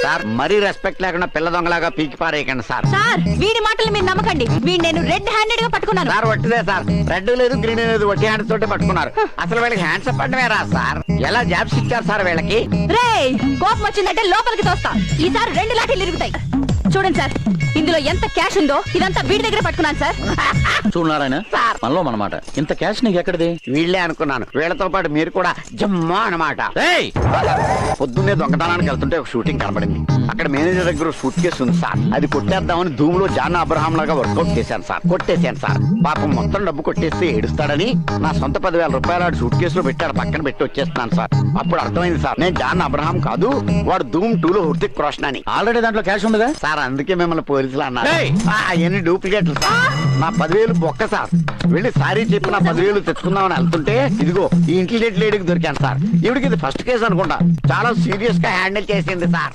Sir మరీ respect లేకుండా పిల్ల దొంగలాగా పీకి పారేయకండి సార్. సార్ వీడి మాటలు మీరు నమ్మకండి. వీడి నేను రెడ్ హ్యాండెడ్ గా పట్టుకున్నాను. సార్ వట్టిదే సార్, రెడ్ లేదు గ్రీన్ లేదు, వట్టి హ్యాండ్స్ తోటి పట్టుకున్నారు. అసలు వీళ్ళకి హ్యాండ్స్ పడమే రా సార్. ఎలా జాబ్స్ ఇచ్చారు సార్ వీళ్ళకి? రేయ్ కోపం వచ్చిందంటే లోపలికి తోస్తా. ఈసారి 2 లాఠీలు ఇరుగుతాయి. చూడండి సార్, ఇందులో ఎంత క్యాష్ ఉందో ఇదంతా వీడి దగ్గర పట్టుకున్నాను సార్. చూడారాయన సార్ మనలో మనమాట. ఇంత క్యాష్ నీకు ఎక్కడిది? వీళ్ళే అనుకున్నాను, వీళ్ళతో పాటు మీరు కూడా జమ్మా అనమాట. పొద్దున్నే దొంగతనానికి వెళ్తుంటే ఒక షూటింగ్ కనబడింది. అక్కడ మేనేజర్ దగ్గర సూట్ కేసు ఉంది సార్. అది కొట్టేద్దామని ధూములో జాన్ అబ్రహాం లాగా వర్కౌట్ చేశాను సార్. కొట్టేశాను సార్. పాపం మొత్తం డబ్బు కొట్టేస్తే ఏడుస్తాడని నా సొంత 10,000 రూపాయలు ఆడు సూట్ కేసులో పెట్టాడు. పక్కన పెట్టి వచ్చేస్తున్నాను సార్. అప్పుడు అర్థమైంది సార్, నేను జాన్ అబ్రహాం కాదు, వాడు ధూమ్ 2లో హృతిక్ రోషన్ అని. ఆల్రెడీ దాంట్లో క్యాష్ ఉందిగా సార్. అందుకే మిమ్మల్ని పోలీసులు అన్నారు. అవన్నీ డూప్లికేట్లు సార్. నా 10,000 బొక్క సార్. వెళ్ళి సారీ చెప్పి నా 10,000 తెచ్చుకుందామని వెళ్తుంటే ఇదిగో ఈ ఇంటెలిజెంట్ లేడీకి దొరికాను సార్. ఇవిడికి ఇది ఫస్ట్ కేసు అనుకుంటా. చాలా సీరియస్ గా హ్యాండిల్ చేసింది సార్.